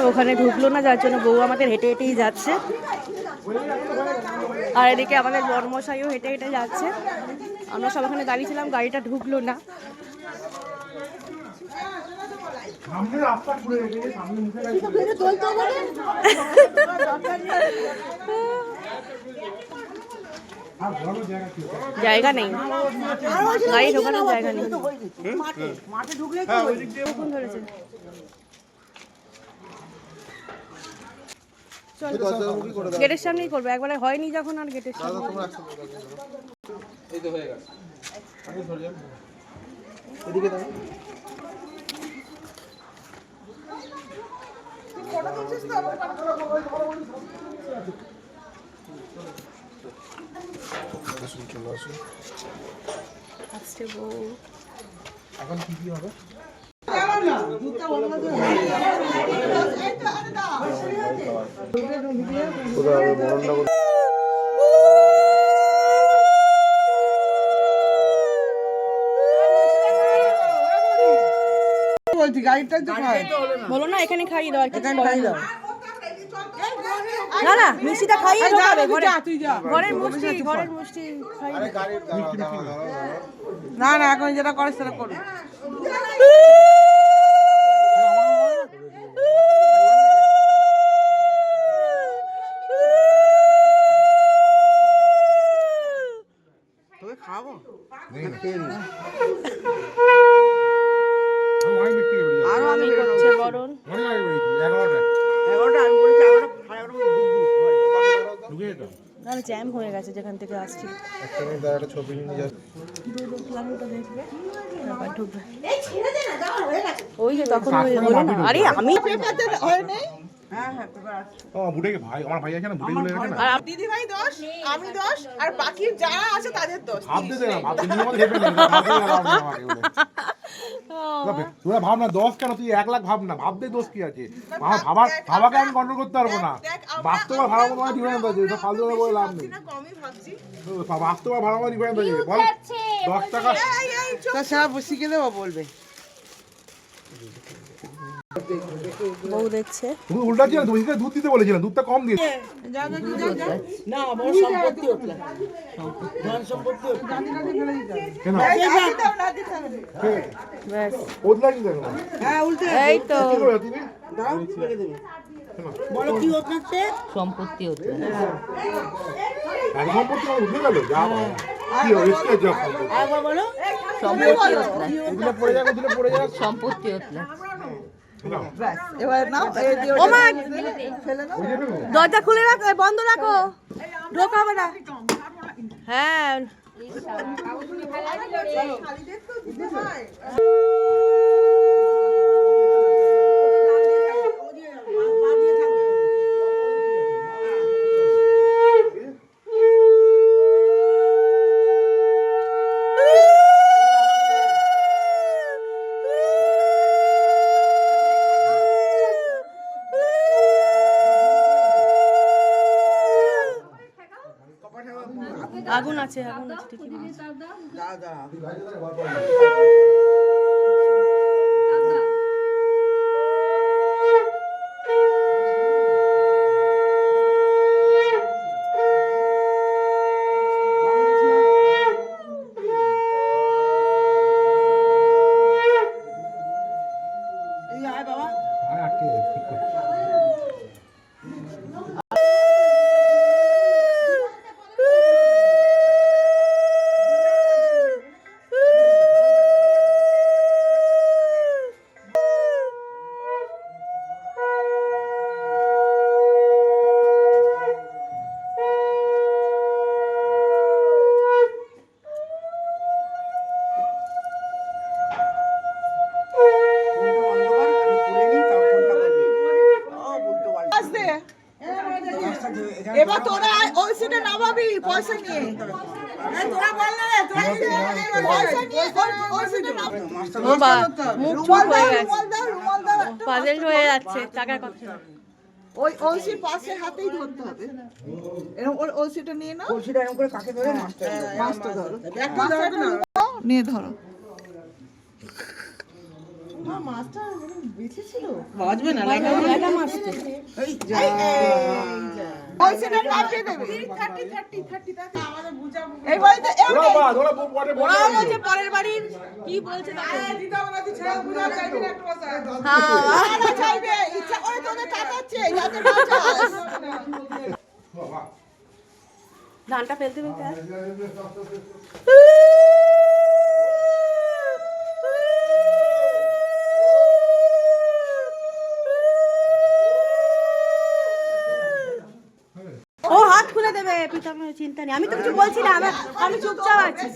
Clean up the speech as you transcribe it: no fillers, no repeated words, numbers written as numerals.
ওখানে ঢুকলো না, যার জন্য বউ আমাদের হেঁটে হেঁটেই যাচ্ছে। আর এদিকে আমাদের বড়মশাইও হেঁটে হেঁটে যাচ্ছে। আমরা সব ওখানে দাঁড়িয়েছিলাম, গাড়িটা ঢুকলো না। জায়গা নেই, গাড়ি ঢোকানোর জায়গা নেই। ধরেছে গেটের সামনেই করবো, একবারে হয়নি যখন আর গেটের সামনে। আসছে বউ। এখন কি হবে? বলো না এখানে খাইয়ে দাও, না না মিষ্টিটা খাইয়ে দাও, ঘরের মিষ্টি, ঘরের মিষ্টি না না, এখন যেটা করে সেটা করো। তবে খাবো আরো আমি করছে বরণ। 11টা আমি বলেছি, 11টা তাহলে জ্যাম হয়ে গেছে যেখান থেকে আসছি। ওই যে তখন বলো না, আরে আমি দিদি ভাই দোষ, আমি দোষ, আর বাকি যারা আছে তাদের দোষ। তোরা ভাব না 10 কেন, তুই 1 লাখ ভাব না, ভাবতে দোষ কি আছে? ভাবাকে আমি কন্ট্রোল করতে পারবো না। বাস্তব আর ভাড়া মতো ডিফারেন্স আছে, এটা ফালতু কথা বলে লাভ নেই। বাস্তব আর ভাড়া মতো ডিফারেন্স আছে, বল 10 টাকা সব শিখে দেবো বলবে। বউ দেখছে, তুমি উল্টা ছিল, তুমি দুধ দিতে বলেছিলাম, দুধটা কম দিয়ে না আমার সম্পত্তি হতো, ধন সম্পত্তি হতো। কেন ব্যাস ওদলা কি দেখো? হ্যাঁ উল্টে এই তো দাও ছেড়ে দেবে। বলো কি হতো? সম্পত্তি হতো। আর সম্পত্তি আমার উঠে গেল, যা কি হয়েছে যা সম্পত্তি। আবার বলো সম্পত্তি হতো, এগুলো পড়ে যাবে, দিলে পড়ে যাবে। সম্পত্তি হতো। এবার নাও, এই দিয়ে ও মা, ফেলে নাও। দরজা খুলে রাখো, বন্ধ রাখো, ঢোকাবে না। হ্যাঁ আগুন আছে, আগুন আছে ঠিকই বলেছো। এবার তোরা ওই সিটে নামাবি পয়সা নিয়ে। তোরা বল না, তোরা পয়সা নিয়ে ওই সিটে নামাবি। মুখ চুপ হয়ে গেছে, পাজল হয়ে যাচ্ছে টাকার কথা। ওই ওলসির পাশে হাতেই ধরতে হবে, এরকম ওলসিটা নিয়ে নাও। ওলসিটা এরকম করে কাকে ধরে মাছটা ধরো, একটা ধরো না, নিয়ে ধরো। মাছটা বেঁচে ছিল বাজবে না লাগা লাগা মাছ তো। পয়সাটা নামিয়ে দেবে 30 আমাদের বুঝাবো এই বাড়িতে ওরা বাদ, ওরা পরে বলে ওরা দিল। বলছে পরের বাড়ির কি বলছে তাকে? দিতে হবে না তুই ছেড়ে বুঝা চাইবি না একটু বসা হ্যাঁ না চাইবে ইচ্ছা করে তোদের কাটাচ্ছে যাতে না চাস বাবা। ধানটা ফেলতে ফেলতে আর। ও হাত খুলে দেবে, প্রীতম চিন্তা নেই, আমি তো কিছু বলছি না, আমি চুপচাপ আছি।